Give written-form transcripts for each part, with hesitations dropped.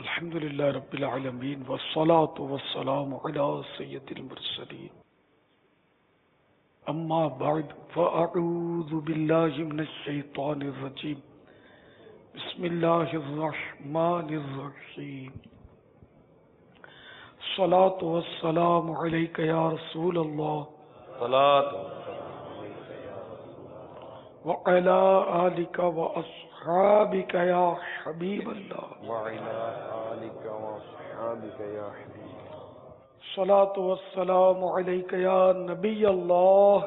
الحمدللہ رب العالمین والصلاة والسلام علی سید المرسلین اما بعد فاعوذ باللہ من الشیطان الرجیم بسم اللہ الرحمن الرحیم الصلاة والسلام علیک یا رسول اللہ وعلی آلک وأصحابک یا حبیب اللہ الصلاة والسلام علیک یا نبی اللہ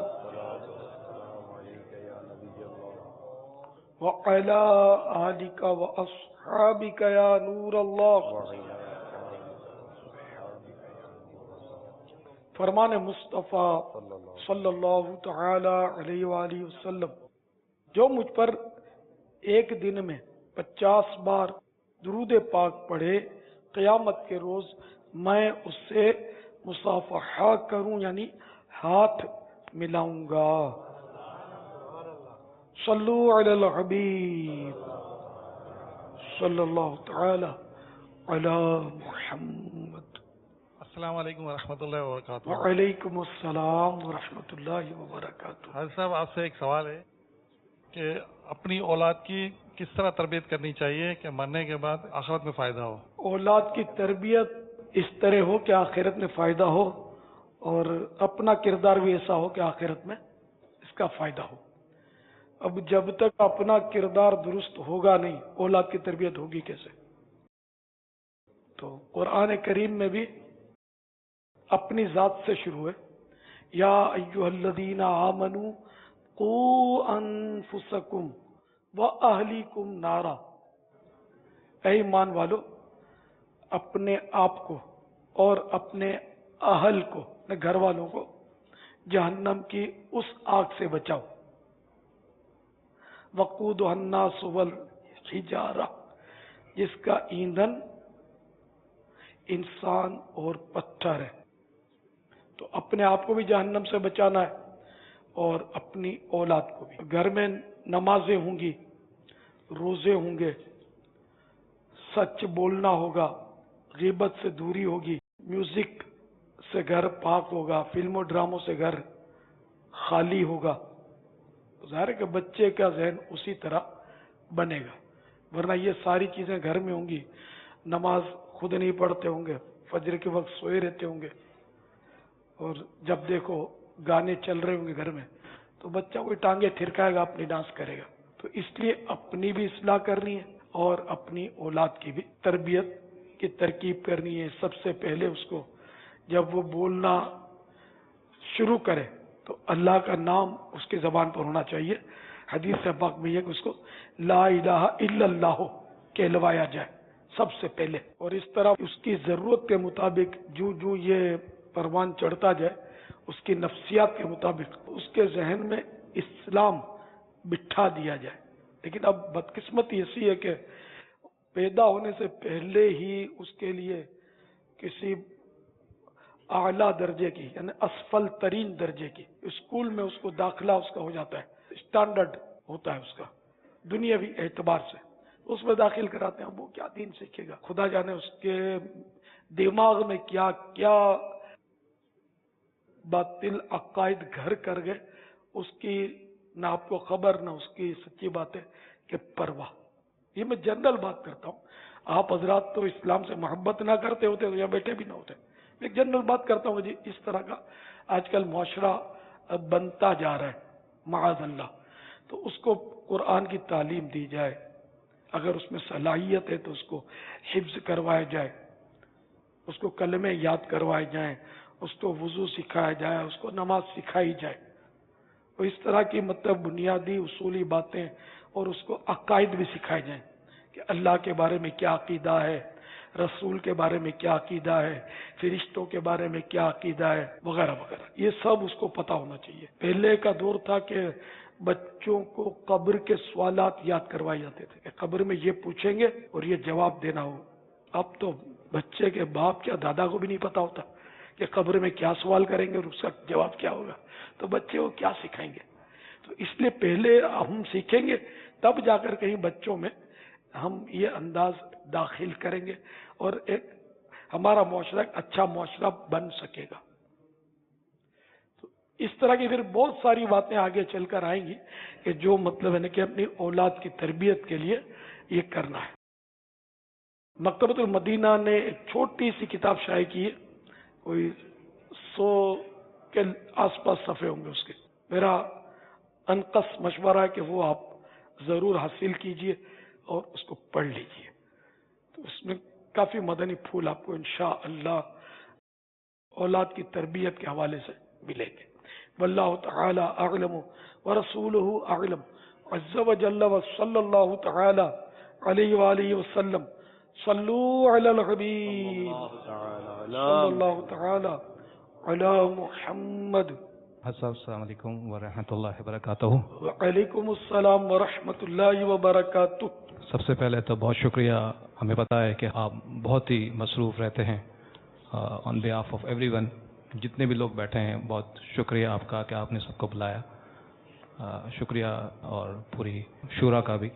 وعلی آلک وأصحابک یا نور اللہ۔ فرمان مصطفیٰ صلی اللہ تعالی علیہ وآلہ وسلم، جو مجھ پر ایک دن میں 50 بار درود پاک پڑھے، قیامت کے روز میں اس سے مصافحہ کروں یعنی ہاتھ ملاؤں گا۔ صلو علی الحبیب صلی اللہ تعالی علی محمد۔ السلام علیکم ورحمۃ اللہ وبرکاتہ۔ وعلیکم السلام ورحمۃ اللہ وبرکاتہ۔ حاجی صاحب، آپ سے ایک سوال ہے کہ اپنی اولاد کی کس طرح تربیت کرنی چاہیے کہ مرنے کے بعد آخرت میں فائدہ ہو؟ اولاد کی تربیت اس طرح ہو کہ آخرت میں فائدہ ہو، اور اپنا کردار بھی ایسا ہو کہ آخرت میں اس کا فائدہ ہو۔ اب جب تک اپنا کردار درست ہوگا نہیں، اولاد کی تربیت ہوگی کیسے؟ تو قرآن کریم میں بھی اپنی ذات سے شروع ہے، یا ایھا الذین آمنوا قوا انفسکم وَأَهْلِكُمْ نَارًا، اے ایمان والو اپنے آپ کو اور اپنے اہل کو، اپنے گھر والوں کو جہنم کی اس آگ سے بچاؤ۔ وَقُودُهَا النَّاسُ وَالْحِجَارَةُ، جس کا ایندھن انسان اور پتھر ہے۔ تو اپنے آپ کو بھی جہنم سے بچانا ہے اور اپنی اولاد کو بھی۔ گھر میں نمازیں ہوں گی، روزے ہوں گے، سچ بولنا ہوگا، غیبت سے دوری ہوگی، میوزک سے گھر پاک ہوگا، فلم و ڈراموں سے گھر خالی ہوگا، ظاہر ہے کہ بچے کا ذہن اسی طرح بنے گا۔ ورنہ یہ ساری چیزیں گھر میں ہوں گی، نماز خود نہیں پڑھتے ہوں گے، فجر کے وقت سوئے رہتے ہوں گے، اور جب دیکھو گانے چل رہے ہوں گے گھر میں، تو بچہ کوئی ٹانگیں تھرکائے گا، اپنی ڈانس کرے گا۔ تو اس لیے اپنی بھی اصلاح کرنی ہے اور اپنی اولاد کی بھی تربیت کی ترکیب کرنی ہے۔ سب سے پہلے اس کو جب وہ بولنا شروع کرے تو اللہ کا نام اس کی زبان پر ہونا چاہیے۔ حدیث سے پاک میں یہ کہ اس کو لا الہ الا اللہ کہلوایا جائے سب سے پہلے، اور اس طرح اس کی ضرورت کے مطابق جو یہ پروان چڑھتا جائے، اس کی نفسیات کے مطابق اس کے ذہن میں اسلام بٹھا دیا جائے۔ لیکن اب بدقسمتی ایسی ہے کہ پیدا ہونے سے پہلے ہی اس کے لیے کسی اعلیٰ درجے کی یعنی اسفل ترین درجے کی اسکول میں اس کو داخلہ اس کا ہو جاتا ہے، اسٹینڈرڈ ہوتا ہے اس کا دنیاوی اعتبار سے، اس میں داخل کراتے ہیں۔ وہ کیا دین سیکھے گا؟ خدا جانے اس کے دماغ میں کیا کیا باطل عقائد گھر کر گئے، اس کی نہ آپ کو خبر نہ اس کی سچی بات ہے کہ پرواہ۔ یہ میں جنرل بات کرتا ہوں، آپ حضرات تو اسلام سے محبت نہ کرتے ہوتے تو یہاں بیٹھے بھی نہ ہوتے۔ میں ایک جنرل بات کرتا ہوں جی، اس طرح کا آج کل معاشرہ بنتا جا رہا ہے معاذ اللہ، تو اس کو قرآن کی تعلیم دی جائے، اگر اس میں صلاحیت ہے تو اس کو حفظ کروایا جائے، اس کو کلمے یاد کروائے جائیں، اس کو وضو سکھایا جائے، اس کو نماز سکھائی جائے، اور اس طرح کی مطلب بنیادی اصولی باتیں اور اس کو عقائد بھی سکھائے جائیں کہ اللہ کے بارے میں کیا عقیدہ ہے، رسول کے بارے میں کیا عقیدہ ہے، فرشتوں کے بارے میں کیا عقیدہ ہے، وغیرہ وغیرہ، یہ سب اس کو پتہ ہونا چاہیے۔ پہلے کا دور تھا کہ بچوں کو قبر کے سوالات یاد کروائے جاتے تھے کہ قبر میں یہ پوچھیں گے اور یہ جواب دینا ہو۔ اب تو بچے کے باپ کیا دادا کو بھی نہیں پتا ہوتا کہ قبر میں کیا سوال کریں گے اور اس کا جواب کیا ہوگا، تو بچے کو کیا سکھائیں گے؟ تو اس لیے پہلے ہم سیکھیں گے، تب جا کر کہیں بچوں میں ہم یہ انداز داخل کریں گے اور ایک ہمارا معاشرہ ایک اچھا معاشرہ بن سکے گا۔ تو اس طرح کی پھر بہت ساری باتیں آگے چل کر آئیں گی کہ جو مطلب ہے نا کہ اپنی اولاد کی تربیت کے لیے یہ کرنا ہے۔ مکتبۃ المدینہ نے ایک چھوٹی سی کتاب شائع کی ہے، کوئی 100 کے آس پاس صفحے ہوں گے اس کے۔ میرا انقص مشورہ ہے کہ وہ آپ ضرور حاصل کیجئے اور اس کو پڑھ لیجئے، تو اس میں کافی مدنی پھول آپ کو انشاءاللہ اولاد کی تربیت کے حوالے سے ملیں گے۔ واللہ تعالی اعلم ورسولہ اعلم عز وجل وصلی اللہ تعالی علیہ وآلہ وسلم۔ صلو علی الحبیب صلی اللہ تعالی علی محمد۔ صاحب السلام علیکم ورحمۃ اللہ وبرکاتہ۔ وعلیکم السلام ورحمۃ اللہ وبرکاتہ۔ سب سے پہلے تو بہت شکریہ، ہمیں پتہ ہے کہ آپ بہت ہی مصروف رہتے ہیں۔ آن بیہاف آف ایوری ون، جتنے بھی لوگ بیٹھے ہیں، بہت شکریہ آپ کا کہ آپ نے سب کو بلایا۔ شکریہ اور پوری شورا کا بھی۔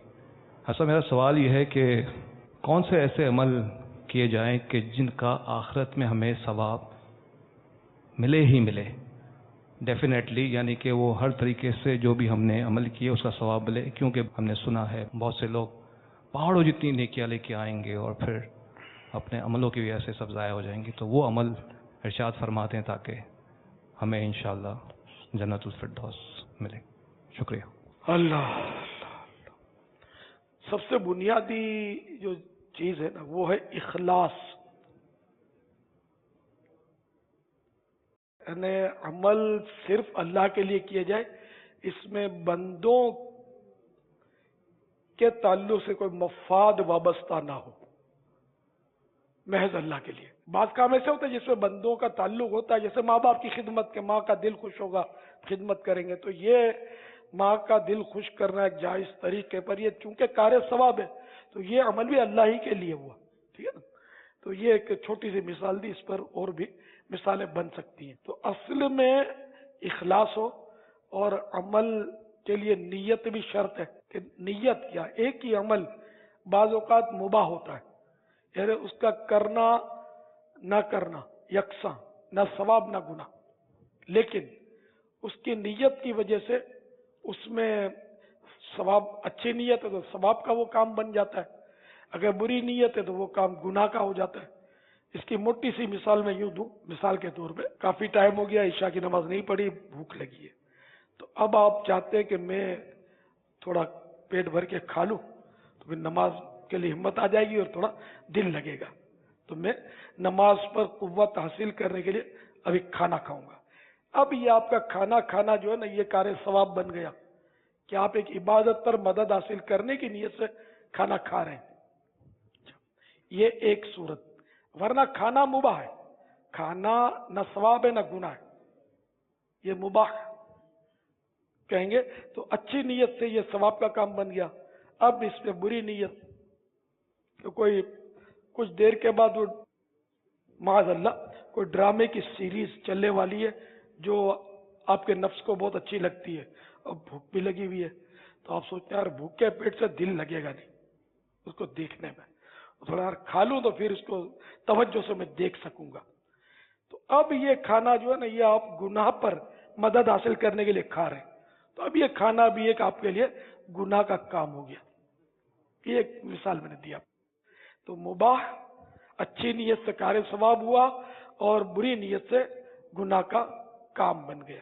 حسن، میرا سوال یہ ہے کہ کون سے ایسے عمل کیے جائیں کہ جن کا آخرت میں ہمیں ثواب ملے ہی ملے ڈیفینیٹلی، یعنی کہ وہ ہر طریقے سے جو بھی ہم نے عمل کیے اس کا ثواب ملے، کیونکہ ہم نے سنا ہے بہت سے لوگ پہاڑوں جتنی نیکیاں لے کے آئیں گے اور پھر اپنے عملوں کی وجہ سے سب ضائع ہو جائیں گی، تو وہ عمل ارشاد فرماتے ہیں تاکہ ہمیں انشاءاللہ جنت الفردوس ملے۔ شکریہ۔ اللہ سب سے بنیادی جو چیز ہے نا وہ ہے اخلاص، یعنی عمل صرف اللہ کے لیے کیا جائے، اس میں بندوں کے تعلق سے کوئی مفاد وابستہ نہ ہو، محض اللہ کے لیے۔ بعض کام ایسے ہوتے ہیں جس میں بندوں کا تعلق ہوتا ہے، جیسے ماں باپ کی خدمت کے، ماں کا دل خوش ہوگا خدمت کریں گے، تو یہ ماں کا دل خوش کرنا ایک جائز طریقے پر، یہ چونکہ کار ثواب ہے تو یہ عمل بھی اللہ ہی کے لیے ہوا، ٹھیک ہے نا۔ تو یہ ایک چھوٹی سی مثال دی، اس پر اور بھی مثالیں بن سکتی ہیں۔ تو اصل میں اخلاص ہو، اور عمل کے لیے نیت بھی شرط ہے کہ نیت یا ایک ہی عمل بعض اوقات مباح ہوتا ہے، یعنی اس کا کرنا نہ کرنا یکساں، نہ ثواب نہ گناہ، لیکن اس کی نیت کی وجہ سے اس میں ثواب، اچھی نیت ہے تو ثواب کا وہ کام بن جاتا ہے، اگر بری نیت ہے تو وہ کام گناہ کا ہو جاتا ہے۔ اس کی موٹی سی مثال میں یوں دوں، مثال کے طور پہ کافی ٹائم ہو گیا، عشاء کی نماز نہیں پڑھی، بھوک لگی ہے، تو اب آپ چاہتے ہیں کہ میں تھوڑا پیٹ بھر کے کھا لوں تو پھر نماز کے لیے ہمت آ جائے گی اور تھوڑا دل لگے گا، تو میں نماز پر قوت حاصل کرنے کے لیے ابھی کھانا کھاؤں گا۔ اب یہ آپ کا کھانا کھانا جو ہے نا یہ کار ثواب بن گیا کہ آپ ایک عبادت پر مدد حاصل کرنے کی نیت سے کھانا کھا رہے ہیں، یہ ایک صورت۔ ورنہ کھانا مباح ہے، کھانا نہ ثواب ہے نہ گناہ ہے، یہ مباح کہیں گے تو اچھی نیت سے یہ ثواب کا کام بن گیا۔ اب اس میں بری نیت کہ کوئی کچھ دیر کے بعد وہ معاذ اللہ کوئی ڈرامے کی سیریز چلنے والی ہے جو آپ کے نفس کو بہت اچھی لگتی ہے اور بھوک بھی لگی ہوئی ہے، تو آپ سوچتے ہیں یار بھوکے پیٹ سے دل لگے گا نہیں اس کو دیکھنے میں، تھوڑا یار کھا لوں تو پھر اس کو توجہ سے میں دیکھ سکوں گا۔ تو اب یہ کھانا جو ہے نا یہ آپ گناہ پر مدد حاصل کرنے کے لیے کھا رہے ہیں، تو اب یہ کھانا بھی ایک آپ کے لیے گناہ کا کام ہو گیا۔ یہ ایک مثال میں نے دیا۔ تو مباح اچھی نیت سے کار ثواب ہوا اور بری نیت سے گناہ کا کام بن گیا۔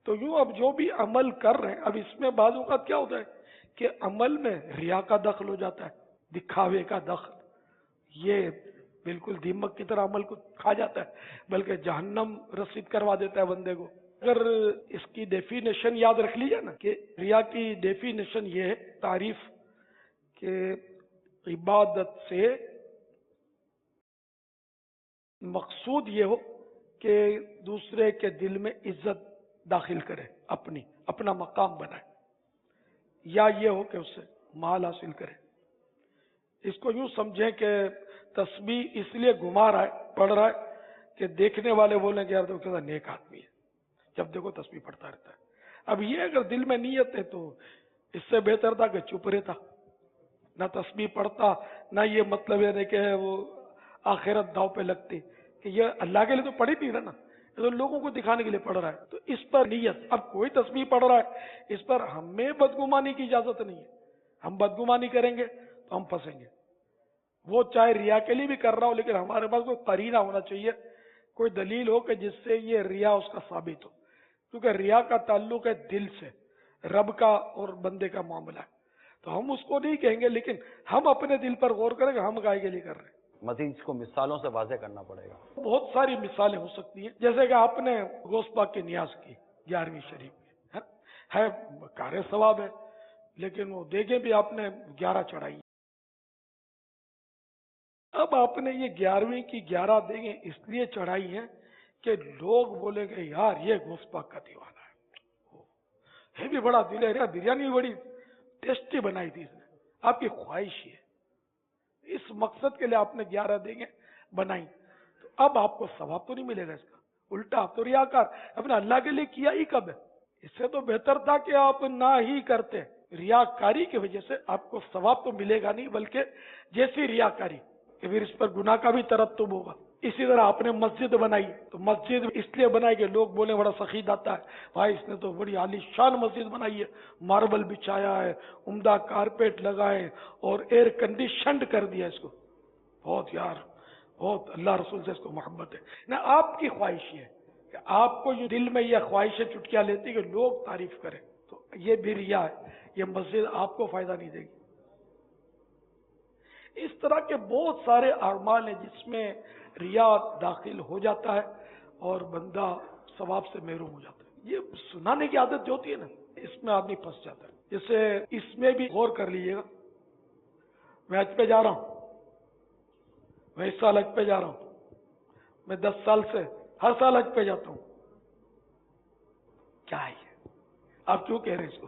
تو یوں اب جو بھی عمل کر رہے ہیں، اب اس میں بعض اوقات کیا ہوتا ہے کہ عمل میں ریا کا دخل ہو جاتا ہے، دکھاوے کا دخل، یہ بالکل دیمک کی طرح عمل کو کھا جاتا ہے، بلکہ جہنم رسید کروا دیتا ہے بندے کو، اگر اس کی ڈیفینیشن یاد رکھ لیجیے نا کہ ریا کی ڈیفینیشن یہ ہے، تعریف، کہ عبادت سے مقصود یہ ہو کہ دوسرے کے دل میں عزت داخل کرے، اپنا مقام بنائے، یا یہ ہو کہ اس سے مال حاصل کرے۔ اس کو یوں سمجھیں کہ تسبیح اس لیے گھما رہا ہے، پڑھ رہا ہے کہ دیکھنے والے بولیں کہ یار تو کیسا نیک آدمی ہے، جب دیکھو تسبیح پڑھتا رہتا ہے۔ اب یہ اگر دل میں نیت ہے تو اس سے بہتر تھا کہ چپ رہتا، نہ تسبیح پڑھتا، نہ یہ مطلب ہے کہ وہ آخرت داؤ پہ لگتی کہ یہ اللہ کے لیے تو پڑھی تھی نا، یہ تو لوگوں کو دکھانے کے لیے پڑھ رہا ہے۔ تو اس پر نیت، اب کوئی تسبیح پڑھ رہا ہے، اس پر ہمیں بدگمانی کی اجازت نہیں ہے۔ ہم بدگمانی کریں گے تو ہم پھنسیں گے۔ وہ چاہے ریا کے لیے بھی کر رہا ہو، لیکن ہمارے پاس کوئی قرینہ ہونا چاہیے، کوئی دلیل ہو کہ جس سے یہ ریا اس کا ثابت ہو، کیونکہ ریا کا تعلق ہے دل سے، رب کا اور بندے کا معاملہ ہے۔ تو ہم اس کو نہیں کہیں گے، لیکن ہم اپنے دل پر غور کریں کہ ہم گائے کے لیے کر رہے ہیں۔ مزید اس کو مثالوں سے واضح کرنا پڑے گا۔ بہت ساری مثالیں ہو سکتی ہیں، جیسے کہ آپ نے غوث پاک کی نیاز کی 11ویں شریف میں، ہے کار ثواب ہے، لیکن وہ دیکھیں بھی آپ نے 11 چڑھائی۔ اب آپ نے یہ 11ویں کی 11 دیگیں اس لیے چڑھائی ہیں کہ لوگ بولیں گے یار یہ غوث پاک کا دیوانہ ہے بھی بڑا دل ہے، بریانی بھی بڑی ٹیسٹی بنائی تھی اس نے، آپ کی خواہش ہی ہے، اس مقصد کے لیے آپ نے 11 دیگیں بنائی، تو اب آپ کو ثواب تو نہیں ملے گا اس کا، الٹا آپ تو ریاکار، اپنے اللہ کے لیے کیا ہی کب ہے؟ اس سے تو بہتر تھا کہ آپ نہ ہی کرتے۔ ریاکاری کی وجہ سے آپ کو ثواب تو ملے گا نہیں، بلکہ جیسی ریاکاری کہ پھر اس پر گناہ کا بھی ترتب ہوگا۔ اسی طرح آپ نے مسجد بنائی، تو مسجد اس لیے بنائی کہ لوگ بولے بڑا سخی داتا ہے، بھائی اس نے تو بڑی عالی شان مسجد بنائی ہے، ماربل بچھایا ہے، عمدہ کارپیٹ لگائے اور ایئر کنڈیشنڈ کر دیا اس کو، بہت یار بہت اللہ رسول سے اس کو محبت ہے نہ۔ آپ کی خواہش یہ ہے کہ آپ کو یہ دل میں یہ خواہشیں چٹکیاں لیتی کہ لوگ تعریف کریں، تو یہ بھی ریا ہے، یہ مسجد آپ کو فائدہ نہیں دے گی۔ اس طرح کے بہت سارے اعمال ہیں جس میں ریا داخل ہو جاتا ہے اور بندہ ثواب سے محروم ہو جاتا ہے۔ یہ سنانے کی عادت جو ہوتی ہے نا، اس میں آدمی پھنس جاتا ہے۔ جیسے اس میں بھی غور کر لیجیے گا، میں حج پہ جا رہا ہوں، میں اس سال حج پہ جا رہا ہوں، میں 10 سال سے ہر سال حج پہ جاتا ہوں، کیا ہے یہ؟ آپ کیوں کہہ رہے ہیں اس کو؟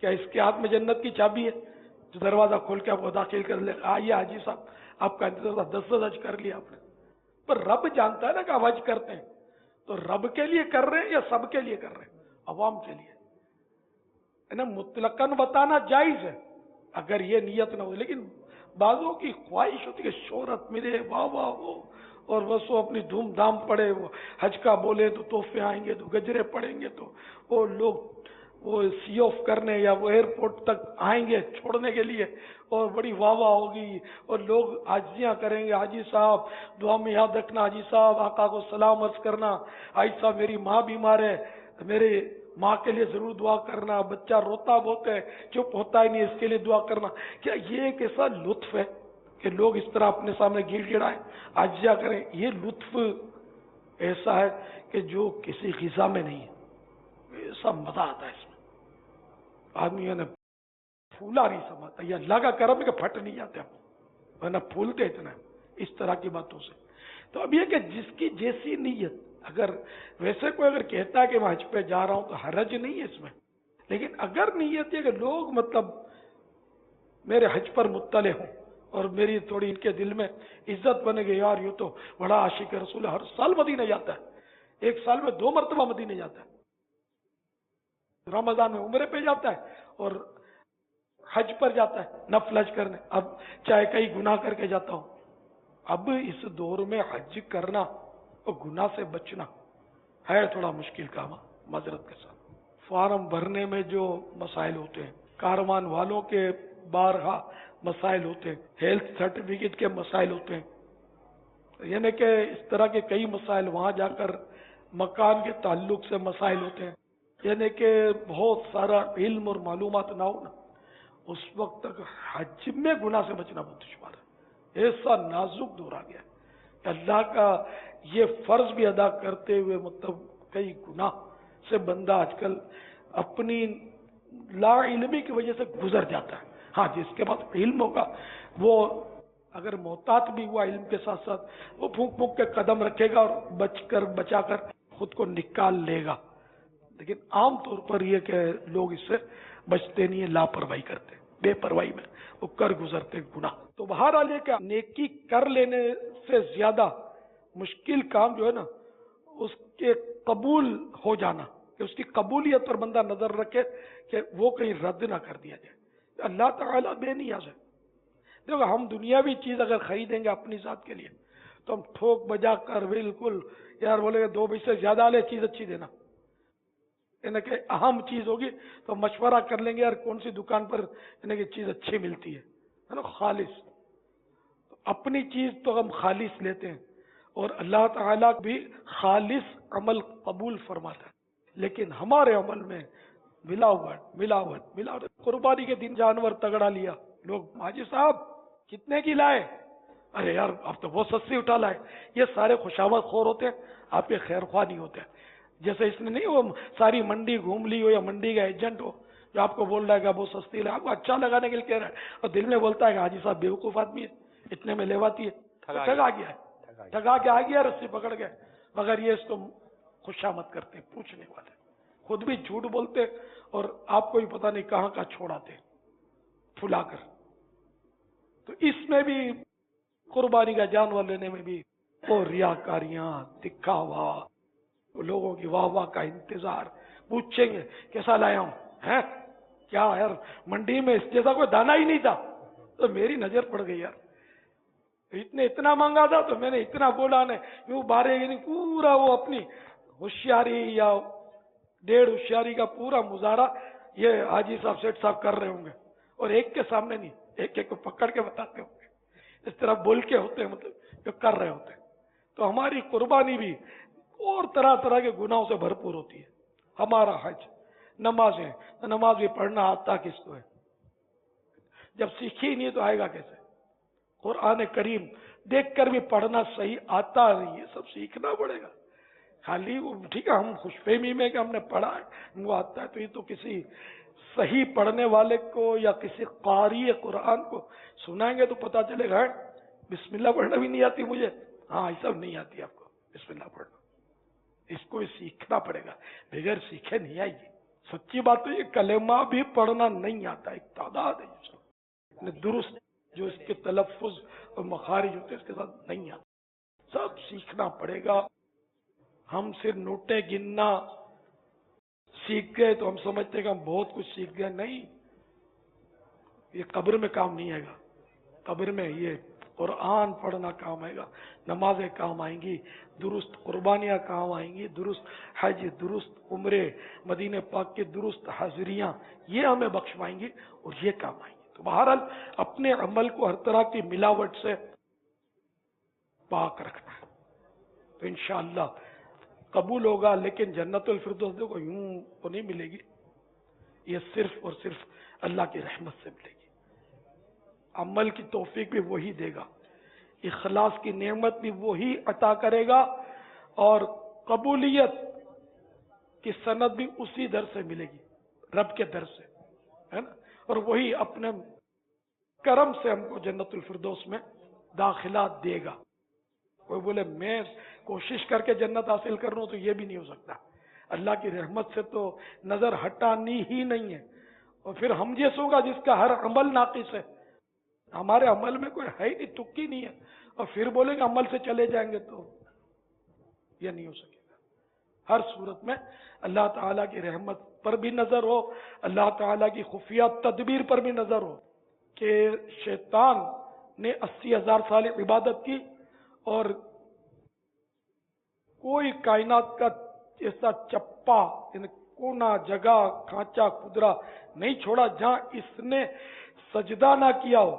کیا اس کے ہاتھ میں جنت کی چابی ہے جو دروازہ کھول کے آپ کو داخل کر لے؟ آئیے حاجی صاحب، آپ کا انتظار 10 حج کر لیا آپ نے، پر رب جانتا ہے نا کہ آپ حج کرتے ہیں، تو رب کے لیے کر رہے ہیں یا سب کے لیے کر رہے ہیں؟ عوام کے لیے ہے نا۔ مطلقاً بتانا جائز ہے اگر یہ نیت نہ ہو، لیکن بعضوں کی خواہش ہوتی ہے کہ شہرت ملے، واہ واہ ہو، اور بس وہ اپنی دھوم دھام پڑے، وہ حج کا بولے تو تحفے آئیں گے، تو گجرے پڑیں گے، تو وہ لوگ وہ سی آف کرنے یا وہ ایئرپورٹ تک آئیں گے چھوڑنے کے لیے، اور بڑی واہ واہ ہوگی، اور لوگ حاجیاں کریں گے، حاجی صاحب دعا میں یاد رکھنا، حاجی صاحب آقا کو سلام عرض کرنا، حاجی صاحب میری ماں بیمار ہے، میرے ماں کے لیے ضرور دعا کرنا، بچہ روتا بہت ہے چپ ہوتا ہی نہیں، اس کے لیے دعا کرنا۔ کیا یہ ایک ایسا لطف ہے کہ لوگ اس طرح اپنے سامنے گڑ گڑائیں، عاجزیاں کریں؟ یہ لطف ایسا ہے کہ جو کسی غذا میں نہیں ہے، ایسا مزہ آتا ہے اس میں، آدمی نے پھولا نہیں سماتا، یہ اللہ کا کرم ہے کہ پھٹ نہیں جاتے ہم، ورنہ پھولتے اتنا اس طرح کی باتوں سے۔ تو اب یہ کہ جس کی جیسی نیت، اگر ویسے کوئی اگر کہتا ہے کہ میں حج پہ جا رہا ہوں تو حرج نہیں ہے اس میں، لیکن اگر نیت ہے کہ لوگ مطلب میرے حج پر مطلع ہوں اور میری تھوڑی ان کے دل میں عزت بنے گی، یار یہ تو بڑا عاشق رسول ہے، ہر سال مدینہ جاتا ہے، ایک سال میں 2 مرتبہ مدینہ جاتا ہے، رمضان میں عمرے پہ جاتا ہے اور حج پر جاتا ہے نفل حج کرنے، اب چاہے کئی گناہ کر کے جاتا ہوں۔ اب اس دور میں حج کرنا اور گناہ سے بچنا ہے تھوڑا مشکل کام، معذرت کے ساتھ۔ فارم بھرنے میں جو مسائل ہوتے ہیں، کاروان والوں کے بارہا مسائل ہوتے ہیں، ہیلتھ سرٹیفکیٹ کے مسائل ہوتے ہیں، یعنی کہ اس طرح کے کئی مسائل، وہاں جا کر مکان کے تعلق سے مسائل ہوتے ہیں، یعنی کہ بہت سارا علم اور معلومات نہ ہونا، اس وقت تک حج میں گناہ سے بچنا بہت دشوار ہے۔ ایسا نازک دور آ گیا کہ اللہ کا یہ فرض بھی ادا کرتے ہوئے مطلب کئی گناہ سے بندہ آج کل اپنی لا علمی کی وجہ سے گزر جاتا ہے. ہاں جس کے پاس علم ہوگا وہ اگر محتاط بھی ہوا علم کے ساتھ ساتھ وہ پھونک پھونک کے قدم رکھے گا اور بچا کر خود کو نکال لے گا. لیکن عام طور پر یہ کہ لوگ اس سے بچتے نہیں ہیں، لاپرواہی کرتے، بے پرواہی میں وہ کر گزرتے گناہ. تو بہرحال یہ کہ نیکی کر لینے سے زیادہ مشکل کام جو ہے نا اس کے قبول ہو جانا، کہ اس کی قبولیت پر بندہ نظر رکھے کہ وہ کہیں رد نہ کر دیا جائے. اللہ تعالیٰ بے نیاز ہے. دیکھو ہم دنیاوی چیز اگر خریدیں گے اپنی ذات کے لیے تو ہم ٹھوک بجا کر بالکل یار بولے گا 2 بجے سے زیادہ لے، چیز اچھی دینا. یعنی کہ اہم چیز ہوگی تو مشورہ کر لیں گے یار کون سی دکان پر یعنی کہ چیز اچھی ملتی ہے نا، خالص. اپنی چیز تو ہم خالص لیتے ہیں اور اللہ تعالیٰ بھی خالص عمل قبول فرماتا ہے. لیکن ہمارے عمل میں ملاوٹ. قربانی کے دن جانور تگڑا لیا، لوگ حاجی صاحب کتنے کی لائے؟ ارے یار اب تو وہ سستی اٹھا لائے. یہ سارے خوشامد خور ہوتے ہیں، آپ کے خیر خواہ نہیں ہوتے. جیسے اس نے نہیں وہ ساری منڈی گھوم لی ہو یا منڈی کا ایجنٹ ہو جو آپ کو بول رہا ہے کہ وہ سستی لائے، آپ کو اچھا لگانے کے لیے کہہ رہا ہے اور دل میں بولتا ہے کہ حاجی صاحب بیوقوف آدمی ہے، اتنے میں لیواتی ہے، ٹھگا گیا ہے، ٹھگا کے آ گیا، رسی پکڑ گئے. مگر یہ اس کو خوشامد کرتے، پوچھنے والے خود بھی جھوٹ بولتے اور آپ کو بھی پتہ نہیں کہاں کا چھوڑاتے پھلا کر. تو اس میں بھی قربانی کا جانور لینے میں بھی وہ ریاکاریاں، دکھاوا، لوگوں کی واہ واہ کا انتظار، پوچھیں گے کیسا لایا ہوں ہے کیا یار منڈی میں اس جیسا کوئی دانا ہی نہیں تھا. تو میری نظر پڑ گئی یار اتنا مانگا تھا تو میں نے اتنا بولا نے یوں بارے یعنی پورا وہ اپنی ہوشیاری یا 1.5 ہوشیاری کا پورا مظاہرہ یہ حاجی صاحب سیٹ صاحب کر رہے ہوں گے اور ایک کے سامنے نہیں، ایک ایک کو پکڑ کے بتاتے ہوں گے، اس طرح بول کے ہوتے ہیں مطلب جو کر رہے ہوتے ہیں. تو ہماری قربانی بھی اور طرح طرح کے گناہوں سے بھرپور ہوتی ہے. ہمارا حج، نمازیں، نماز بھی پڑھنا آتا کس کو ہے؟ جب سیکھی نہیں تو آئے گا کیسے؟ قرآن کریم دیکھ کر بھی پڑھنا صحیح آتا نہیں، یہ سب سیکھنا پڑے گا. خالی ٹھیک ہے ہم خوش فہمی میں کہ ہم نے پڑھا ہے وہ آتا ہے، تو یہ تو کسی صحیح پڑھنے والے کو یا کسی قاری قرآن کو سنائیں گے تو پتا چلے گا بسم اللہ پڑھنا بھی نہیں آتی مجھے. ہاں یہ سب نہیں آتی آپ کو بسم اللہ پڑھنا، اس کو سیکھنا پڑے گا، بغیر سیکھے نہیں آئے گی. سچی بات تو یہ کلمہ بھی پڑھنا نہیں آتا، ایک تعداد ہے درست جو اس کے تلفظ اور مخارج ہوتے اس کے ساتھ نہیں آتا، سب سیکھنا پڑے گا. ہم صرف نوٹیں گننا سیکھ گئے تو ہم سمجھتے ہیں کہ ہم بہت کچھ سیکھ گئے. نہیں، یہ قبر میں کام نہیں آئے گا. قبر میں یہ قرآن پڑھنا کام آئے گا، نمازیں کام آئیں گی، درست قربانیاں کام آئیں گی، درست حج، درست عمرے، مدینہ پاک کے درست حاضریاں، یہ ہمیں بخشوائیں گی اور یہ کام آئیں گی. تو بہرحال اپنے عمل کو ہر طرح کی ملاوٹ سے پاک رکھنا ہے تو انشاءاللہ قبول ہوگا. لیکن جنت الفردوس کو یوں تو نہیں ملے گی، یہ صرف اور صرف اللہ کی رحمت سے ملے گی. عمل کی توفیق بھی وہی دے گا، اخلاص کی نعمت بھی وہی عطا کرے گا اور قبولیت کی سند بھی اسی در سے ملے گی، رب کے در سے ہے نا. اور وہی اپنے کرم سے ہم کو جنت الفردوس میں داخلہ دے گا. کوئی بولے میں کوشش کر کے جنت حاصل کر رہا ہوں تو یہ بھی نہیں ہو سکتا. اللہ کی رحمت سے تو نظر ہٹانی ہی نہیں ہے. اور پھر ہم جیسوں کا جس کا ہر عمل ناقص ہے، ہمارے عمل میں کوئی ہے ہی نہیں، تکی نہیں ہے، اور پھر بولیں گے عمل سے چلے جائیں گے تو یہ نہیں ہو سکے گا. ہر صورت میں اللہ تعالیٰ کی رحمت پر بھی نظر ہو، اللہ تعالیٰ کی خفیہ تدبیر پر بھی نظر ہو کہ شیطان نے 80,000 سال عبادت کی اور کوئی کائنات کا ایسا چپا یعنی کونا جگہ کھانچا کھدرا نہیں چھوڑا جہاں اس نے سجدہ نہ کیا ہو.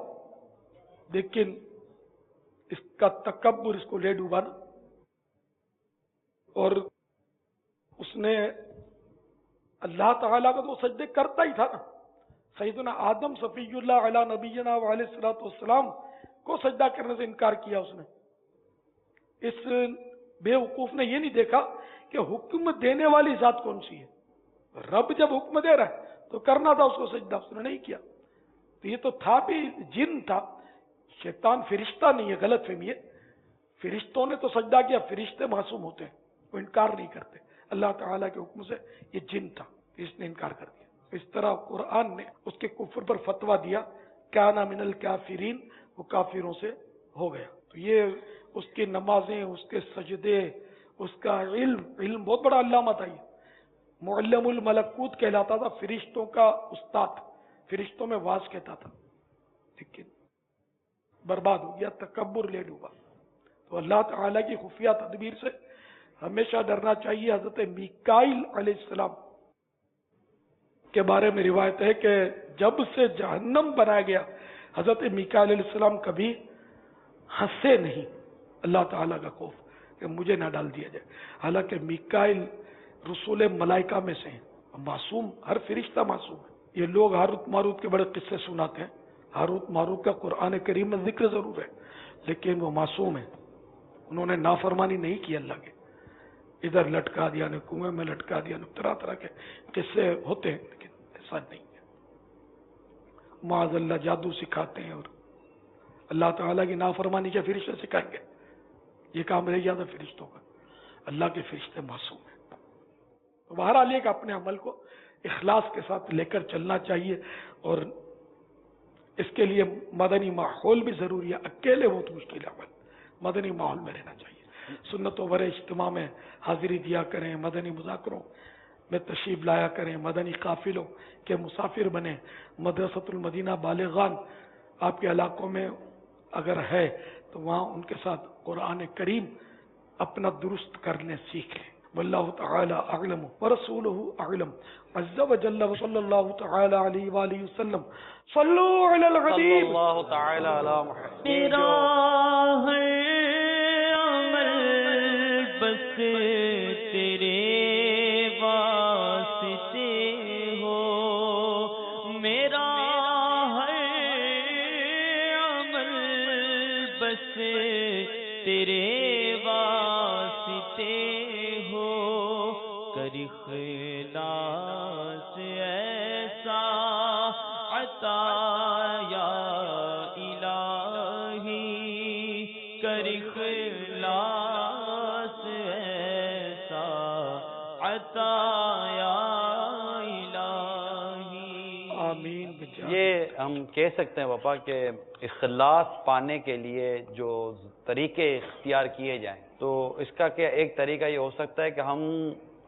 لیکن اس کا تکبر اس کو لے ڈوبا نا، اور اس نے اللہ تعالیٰ کا تو سجدے کرتا ہی تھا نا. سیدنا آدم صفی اللہ علیہ نبینا علیہ الصلوۃ والسلام کو سجدہ کرنے سے انکار کیا اس نے. اس بے وقوف نے یہ نہیں دیکھا کہ حکم دینے والی ذات کون سی ہے. رب جب حکم دے رہا ہے تو کرنا تھا اس کو سجدہ، اس نے نہیں کیا. تو یہ تو تھا بھی جن تھا، شیطان فرشتہ نہیں ہے، غلط فہمی ہے. فرشتوں نے تو سجدہ کیا، فرشتے معصوم ہوتے ہیں، وہ انکار نہیں کرتے. اللہ تعالیٰ کے حکم سے یہ جن تھا، اس نے انکار کر دیا. اس طرح قرآن نے اس کے کفر پر فتویٰ دیا، کان من الکافرین، وہ کافروں سے ہو گیا. تو یہ اس کی نمازیں، اس کے سجدے، اس کا علم بہت بڑا علامہ تھا. یہ معلم الملکوت کہلاتا تھا، فرشتوں کا استاد، فرشتوں میں واز کہتا تھا. لیکن برباد ہو گیا، تکبر لے ڈوبا. تو اللہ تعالیٰ کی خفیہ تدبیر سے ہمیشہ ڈرنا چاہیے. حضرت میکائیل علیہ السلام کے بارے میں روایت ہے کہ جب سے جہنم بنایا گیا، حضرت میکائیل علیہ السلام کبھی ہنسے نہیں. اللہ تعالیٰ کا خوف کہ مجھے نہ ڈال دیا جائے. حالانکہ میکائیل رسول ملائکہ میں سے ہیں، معصوم، ہر فرشتہ معصوم ہے. یہ لوگ ہاروت ماروت کے بڑے قصے سناتے ہیں. ہاروت ماروت کا قرآن کریم میں ذکر ضرور ہے، لیکن وہ معصوم ہیں، انہوں نے نافرمانی نہیں کی اللہ کے. ادھر لٹکا دیا نے، کنویں میں لٹکا دیا نے، طرح طرح کے قصے ہوتے ہیں، لیکن ایسا نہیں ہے. معاذ اللہ جادو سکھاتے ہیں، اور اللہ تعالیٰ کی نافرمانی کے فرشتے سکھائیں گے. یہ کام رہ گیا تھا فرشتوں کا. اللہ کے فرشتے معصوم ہیں. تو بہرحال ایک اپنے عمل کو اخلاص کے ساتھ لے کر چلنا چاہیے، اور اس کے لیے مدنی ماحول بھی ضروری ہے. اکیلے بہت مشکل عمل، مدنی ماحول میں رہنا چاہیے. سنتوں ورے اجتماع میں حاضری دیا کریں، مدنی مذاکروں میں تشریف لایا کریں، مدنی قافلوں کے مسافر بنیں. مدرسۃ المدینہ بالغان آپ کے علاقوں میں اگر ہے تو وہاں ان کے ساتھ قرآن کریم اپنا درست کرنے سیکھ لیں. واللہ تعالی اعلم ورسولہ اعلم عز وجل، وصلی اللہ تعالی علیہ وآلہ وسلم. صلو علی الحبیب. اللہ تعالی علی محمد. میرا ہر عمل بس تیرے واسطے ہو، میرا ہر عمل بس تیرے واسطے ہو. کر اخلاص ایسا عطا یا الہی، کر اخلاص ایسا عطا یا الہی. آمین. یہ ہم کہہ سکتے ہیں پاپا کہ اخلاص پانے کے لیے جو طریقے اختیار کیے جائیں، تو اس کا کیا ایک طریقہ یہ ہو سکتا ہے کہ ہم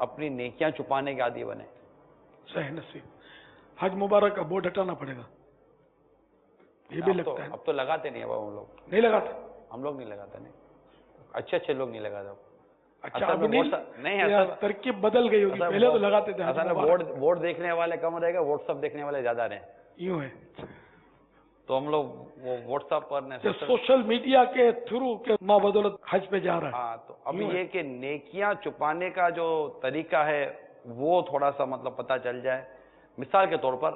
اپنی نیکیاں چھپانے کے عادی بنیں. صحیح نصیب. حج مبارک کا بورڈ ہٹانا پڑے گا، یہ بھی لگتا ہے. اب تو لگاتے نہیں اب ہم لوگ، نہیں لگاتے. ہم لوگ نہیں لگاتے. نہیں، اچھے لوگ نہیں لگاتے. اچھا، اصل اب میں نہیں، اصل ترکیب بدل گئی ہوگی. پہلے تو لگاتے تھے. اصل میں ووٹ دیکھنے والے کم رہے گا، واٹس ایپ دیکھنے والے زیادہ رہے. یوں ہے. تو ہم لوگ وہ واٹس ایپ پر سوشل میڈیا کے تھرو کے ماں بدولت حج پہ جا رہا ہے. ہاں، تو اب یہ کہ نیکیاں چھپانے کا جو طریقہ ہے وہ تھوڑا سا مطلب پتہ چل جائے. مثال کے طور پر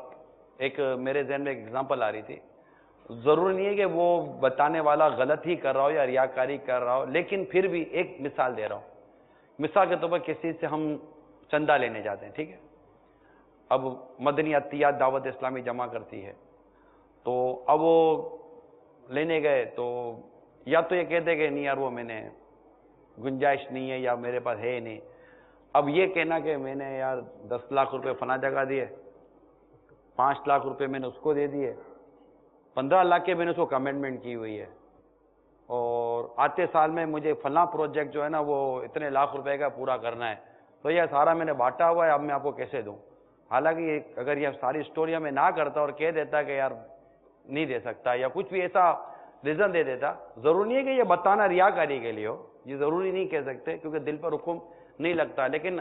ایک میرے ذہن میں ایک ایگزامپل آ رہی تھی. ضروری نہیں ہے کہ وہ بتانے والا غلط ہی کر رہا ہو یا ریاکاری کر رہا ہو، لیکن پھر بھی ایک مثال دے رہا ہوں. مثال کے طور پر کسی سے ہم چندہ لینے جاتے ہیں، ٹھیک ہے. اب مدنی عطیات دعوت اسلامی جمع کرتی ہے، تو اب وہ لینے گئے تو یا تو یہ کہتے کہ نہیں یار وہ میں نے گنجائش نہیں ہے یا میرے پاس ہے نہیں. اب یہ کہنا کہ میں نے یار 10 لاکھ روپے فلاں جگہ دیے، 5 لاکھ روپے میں نے اس کو دے دیے، 15 لاکھ کے میں نے اس کو کمٹمنٹ کی ہوئی ہے، اور آتے سال میں مجھے فلاں پروجیکٹ جو ہے نا وہ اتنے لاکھ روپے کا پورا کرنا ہے، تو یہ سارا میں نے بانٹا ہوا ہے، اب میں آپ کو کیسے دوں. حالانکہ اگر یہ ساری اسٹوریاں میں نہ کرتا اور کہہ دیتا کہ یار نہیں دے سکتا یا کچھ بھی ایسا ریزن دے دیتا. ضروری نہیں ہے کہ یہ بتانا ریاکاری کے لیے ہو، یہ ضروری نہیں کہہ سکتے کیونکہ دل پر حکم نہیں لگتا. لیکن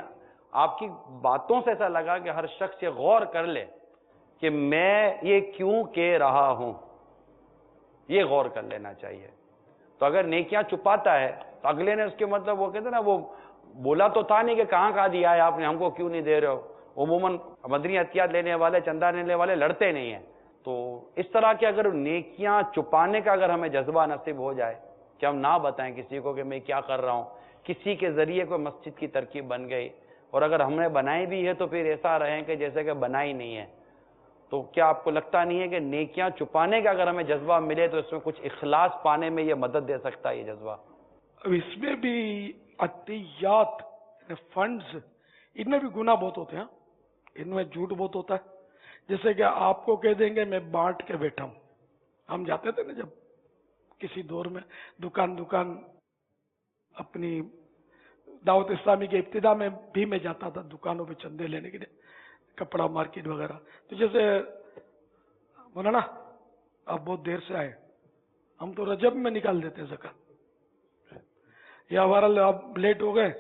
آپ کی باتوں سے ایسا لگا کہ ہر شخص یہ غور کر لے کہ میں یہ کیوں کہہ رہا ہوں، یہ غور کر لینا چاہیے. تو اگر نیکیاں چھپاتا ہے تو اگلے نے اس کے مطلب وہ کہتے ہیں نا، وہ بولا تو تھا نہیں کہ کہاں دیا ہے آپ نے، ہم کو کیوں نہیں دے رہے ہو. عموماً مدنی عطیات لینے والے، چندہ لینے والے لڑتے نہیں ہیں. تو اس طرح کے اگر نیکیاں چھپانے کا اگر ہمیں جذبہ نصیب ہو جائے کہ ہم نہ بتائیں کسی کو کہ میں کیا کر رہا ہوں، کسی کے ذریعے کوئی مسجد کی ترکیب بن گئی اور اگر ہم نے بنائی بھی ہے تو پھر ایسا رہے کہ جیسے کہ بنائی نہیں ہے، تو کیا آپ کو لگتا نہیں ہے کہ نیکیاں چھپانے کا اگر ہمیں جذبہ ملے تو اس میں کچھ اخلاص پانے میں یہ مدد دے سکتا ہے یہ جذبہ؟ اب اس میں بھی عطیات فنڈز ان میں بھی گناہ بہت ہوتے ہیں، ان میں جھوٹ بہت ہوتا ہے. جیسے کہ آپ کو کہہ دیں گے میں بانٹ کے بیٹھا ہوں. ہم جاتے تھے نا جب کسی دور میں دکان اپنی دعوت اسلامی کے ابتدا میں بھی میں جاتا تھا دکانوں پہ چندے لینے کے لیے، کپڑا مارکیٹ وغیرہ. تو جیسے مولانا آپ بہت دیر سے آئے، ہم تو رجب میں نکال دیتے زکات، یا ہمارا اب لیٹ ہو گئے،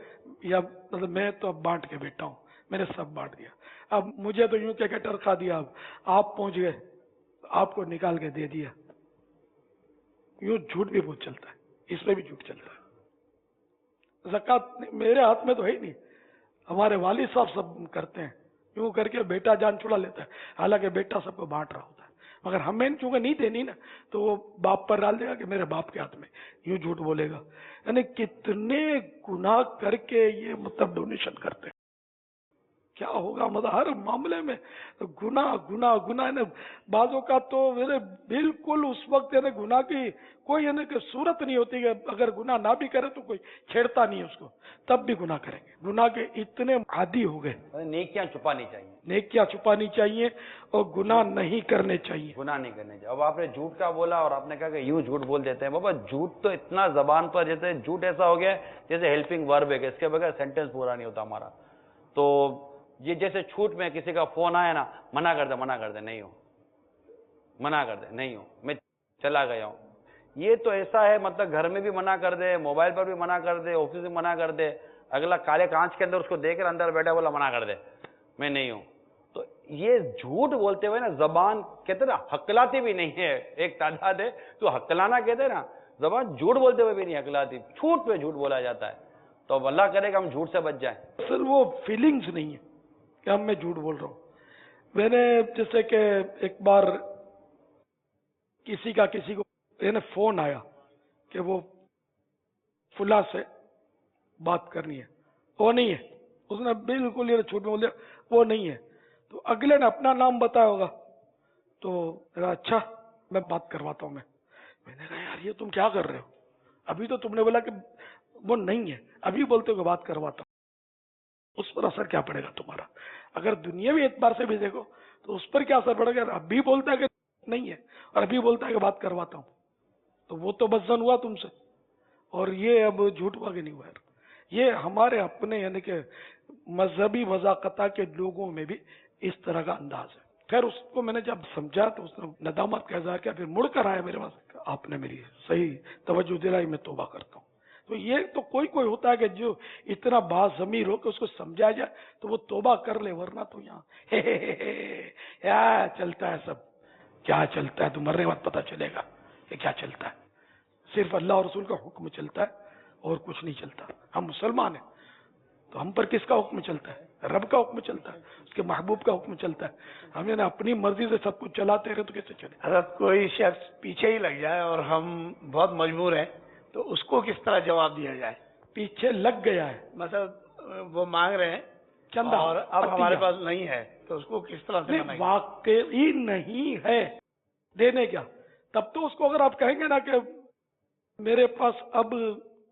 یا مطلب میں تو اب بانٹ کے بیٹھا ہوں، میں نے سب بانٹ دیا. اب مجھے تو یوں کہ ٹرکا دیا، اب آپ پہنچ گئے آپ کو نکال کے دے دیا. یوں جھوٹ بھی بہت چلتا ہے، اس میں بھی جھوٹ چلتا ہے. زکات میرے ہاتھ میں تو ہے ہی نہیں، ہمارے والد صاحب سب کرتے ہیں. یوں کر کے بیٹا جان چھڑا لیتا ہے، حالانکہ بیٹا سب کو بانٹ رہا ہوتا ہے. مگر ہمیں چونکہ نہیں دینی نا تو وہ باپ پر ڈال دے گا کہ میرے باپ کے ہاتھ میں، یوں جھوٹ بولے گا. یعنی کتنے گناہ کر کے یہ مطلب ڈونیشن کرتے ہیں. کیا ہوگا مطلب ہر معاملے میں گناہ گناہ گناہ. بعض اوقات تو بالکل اس وقت گناہ کی کوئی کہ صورت نہیں ہوتی کہ اگر گناہ نہ بھی کرے تو کوئی چھیڑتا نہیں اس کو، تب بھی گناہ کریں گے. گناہ کے اتنے عادی ہو گئے. نیکیاں چھپانی چاہیے، نیکیاں چھپانی چاہیے اور گناہ نہیں کرنے چاہیے. گناہ نہیں کرنے چاہیے. اب آپ نے جھوٹ کا بولا اور آپ نے کہا کہ یوں جھوٹ بول دیتے ہیں. بابا جھوٹ تو اتنا زبان پر جیسے جھوٹ ایسا ہو گیا جیسے ہیلپنگ ورب ہے کہ اس کے بغیر سینٹینس پورا نہیں ہوتا ہمارا. تو یہ جیسے چھوٹ میں کسی کا فون آیا نا، منع کر دے نہیں ہو، منع کر دے نہیں ہو، میں چلا گیا ہوں. یہ تو ایسا ہے مطلب گھر میں بھی منع کر دے، موبائل پر بھی منع کر دے، آفس میں منع کر دے، اگلا کالے کانچ کے اندر اس کو دیکھ کر اندر بیٹھا بولا منع کر دے میں نہیں ہوں. تو یہ جھوٹ بولتے ہوئے نا زبان کہتے نا ہکلاتی بھی نہیں ہے. ایک تعداد ہے تو ہکلانا کہتے ہیں نا، زبان جھوٹ بولتے ہوئے بھی نہیں ہکلاتی، جھوٹ پہ جھوٹ بولا جاتا ہے. تو اب اللہ کرے کہ ہم جھوٹ سے بچ جائیں. سر وہ فیلنگز نہیں ہے کہ ہم میں جھوٹ بول رہا ہوں. میں نے جیسے کہ ایک بار کسی کو فون آیا کہ وہ فلاں سے بات کرنی ہے، وہ نہیں ہے. اس نے بالکل یہ جھوٹ بول دیا وہ نہیں ہے. تو اگلے نے اپنا نام بتایا ہوگا تو اچھا میں بات کرواتا ہوں. میں نے کہا یار یہ تم کیا کر رہے ہو؟ ابھی تو تم نے بولا کہ وہ نہیں ہے، ابھی بولتے ہو کہ بات کرواتا ہوں. اس پر اثر کیا پڑے گا تمہارا؟ اگر دنیاوی اعتبار سے بھی دیکھو تو اس پر کیا اثر پڑے گا؟ ابھی بولتا ہے کہ نہیں ہے اور ابھی بولتا ہے کہ بات کرواتا ہوں، تو وہ تو بزن ہوا تم سے، اور یہ اب جھوٹ ہوا کہ نہیں ہوا. یہ ہمارے اپنے یعنی کہ مذہبی وضاقتہ کے لوگوں میں بھی اس طرح کا انداز ہے. خیر اس کو میں نے جب سمجھا تو اس نے ندامت کا اظہار کیا، پھر مڑ کر آیا میرے پاس، آپ نے میری صحیح توجہ دلائی، میں توبہ کرتا ہوں. تو یہ تو کوئی ہوتا ہے کہ جو اتنا باضمیر ہو کہ اس کو سمجھا جائے تو وہ توبہ کر لے، ورنہ تو یہاں کیا چلتا ہے، سب کیا چلتا ہے تو مرنے کے بعد پتہ چلے گا کہ کیا چلتا ہے. صرف اللہ اور رسول کا حکم چلتا ہے اور کچھ نہیں چلتا. ہم مسلمان ہیں تو ہم پر کس کا حکم چلتا ہے؟ رب کا حکم چلتا ہے، اس کے محبوب کا حکم چلتا ہے. ہم نے اپنی مرضی سے سب کچھ چلاتے رہے تو کیسے چلے؟ حضرت کوئی شخص پیچھے ہی لگ جائے اور ہم بہت مجبور ہیں تو اس کو کس طرح جواب دیا جائے؟ پیچھے لگ گیا ہے، مطلب وہ مانگ رہے ہیں چندہ اور اب ہمارے پاس نہیں ہے تو اس کو کس طرح سے منائیں گے؟ واقعی نہیں ہے دینے کیا، تب تو اس کو اگر آپ کہیں گے نا کہ میرے پاس اب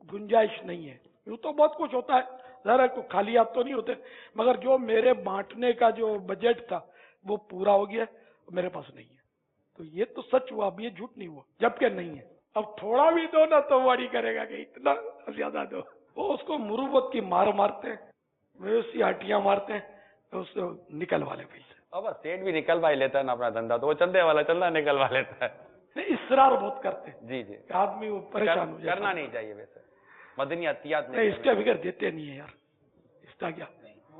گنجائش نہیں ہے، یوں تو بہت کچھ ہوتا ہے، ذرا کو خالی ہاتھ تو نہیں ہوتے، مگر جو میرے بانٹنے کا جو بجٹ تھا وہ پورا ہو گیا، میرے پاس نہیں ہے. تو یہ تو سچ ہوا، اب یہ جھوٹ نہیں ہوا، جبکہ نہیں ہے. اب تھوڑا بھی دو نا تو واری کرے گا کہ اتنا زیادہ دو. وہ اس کو مروت کی مار مارتے ہیں، ویسی ہٹیاں مارتے ہیں تو اس کو نکلوا لے پیسے. اب سیٹ بھی نکلوا ہی لیتا ہے نا اپنا دھندا، تو وہ چندے والا چندہ نکلوا لیتا ہے. نہیں اصرار بہت کرتے ہیں جی جی، کہ آدمی وہ پریشان ہو جائے. کرنا نہیں چاہیے ویسے مدنی عطیات نہیں اس کے بغیر دیتے نہیں ہے یار، اس کا کیا.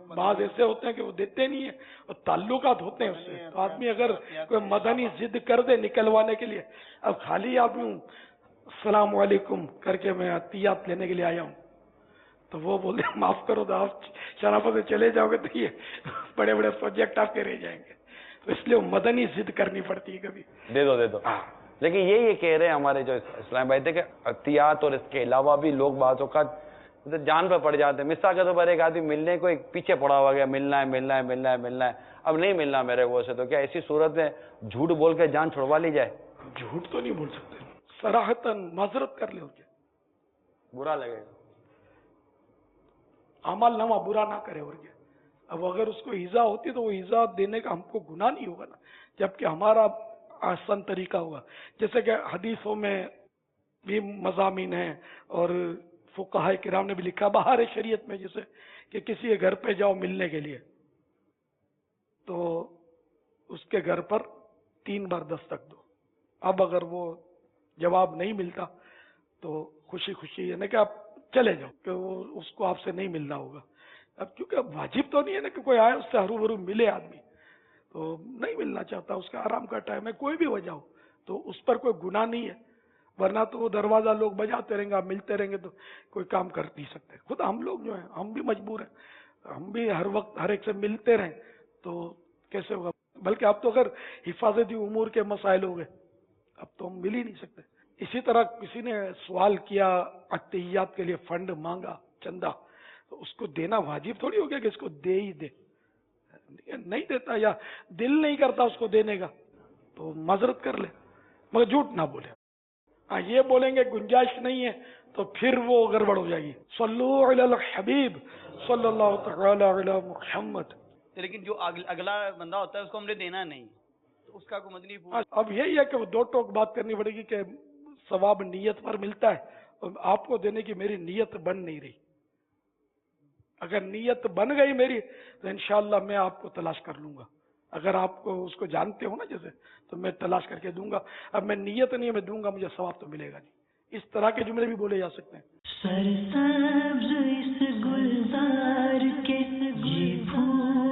بعض ایسے ہوتے ہیں کہ وہ دیتے نہیں ہیں اور تعلقات ہوتے ہیں اس سے. تو آدمی اگر کوئی مدنی ضد کر دے نکلوانے کے لیے، اب خالی آپ یوں السلام علیکم کر کے میں عطیات لینے کے لیے آیا ہوں تو وہ بولتے ہیں معاف کرو تو آپ شرافت سے چلے جاؤ گے تو یہ بڑے بڑے پروجیکٹ آپ کے رہ جائیں گے. تو اس لیے وہ مدنی ضد کرنی پڑتی ہے کبھی. دے دو. لیکن یہ کہہ رہے ہیں ہمارے جو اسلام بھائی تھے کہ عطیات اور اس کے علاوہ بھی لوگ بعض اوقات تو جان پہ پڑ جاتے ہیں. مثال کے طور پر ایک آدمی ملنے کو ایک پیچھے پڑا ہوا گیا, ملنا ہے, اب نہیں ملنا میرے کو سے, تو کیا ایسی صورت میں جھوٹ بول کے جان چھڑوا لی جائے؟ جھوٹ تو نہیں بول سکتے, صراحتاً معذرت کر لے ہو کیا, برا لگے گا. عمل نامہ برا نہ کرے اور کیا. اب اگر اس کو ایزا ہوتی تو وہ ایزا دینے کا ہم کو گناہ نہیں ہوگا نا, جبکہ ہمارا آسان طریقہ ہوگا. جیسے کہ حدیثوں میں بھی مضامین ہیں اور فقہاء کرام نے بھی لکھا بہار شریعت میں, جیسے کہ کسی کے گھر پہ جاؤ ملنے کے لیے تو اس کے گھر پر 3 بار دستک دو. اب اگر وہ جواب نہیں ملتا تو خوشی خوشی یعنی کہ آپ چلے جاؤ کہ وہ اس کو آپ سے نہیں ملنا ہوگا. اب کیونکہ اب واجب تو نہیں ہے نا کہ کوئی آئے اس سے ہرو بھرو ملے, آدمی تو نہیں ملنا چاہتا, اس کا آرام کا ٹائم ہے, کوئی بھی وجہ ہو تو اس پر کوئی گناہ نہیں ہے. ورنہ تو وہ دروازہ لوگ بجاتے رہیں گے, آپ ملتے رہیں گے تو کوئی کام کر نہیں سکتے. خود ہم لوگ جو ہیں ہم بھی مجبور ہیں, ہم بھی ہر وقت ہر ایک سے ملتے رہیں تو کیسے ہوگا. بلکہ اب تو اگر حفاظتی امور کے مسائل ہو گئے, اب تو ہم مل ہی نہیں سکتے. اسی طرح کسی نے سوال کیا, عطیات کے لیے فنڈ مانگا, چندہ, تو اس کو دینا واجب تھوڑی ہو گیا کہ اس کو دے ہی دے. نہیں دیتا یا دل نہیں کرتا اس کو دینے کا تو معذرت کر لے, مگر جھوٹ نہ بولے. ہاں یہ بولیں گے گنجائش نہیں ہے تو پھر وہ گڑبڑ ہو جائے گی. صلو علی الحبیب صلی اللہ تعالی علی محمد. لیکن جو اگلا بندہ ہوتا ہے اس کو ہم نے دینا نہیں, تو اس کا کوئی مدنی پھول. اب یہی ہے کہ وہ 2 ٹوک بات کرنی پڑے گی کہ ثواب نیت پر ملتا ہے, اور آپ کو دینے کی میری نیت بن نہیں رہی. اگر نیت بن گئی میری تو انشاءاللہ میں آپ کو تلاش کر لوں گا. اگر آپ کو اس کو جانتے ہو نا جیسے, تو میں تلاش کر کے دوں گا. اب میں نیت نہیں ہے میں دوں گا, مجھے ثواب تو ملے گا نہیں. اس طرح کے جملے بھی بولے جا سکتے ہیں. سرسبز اس گلزار کے یہ پھول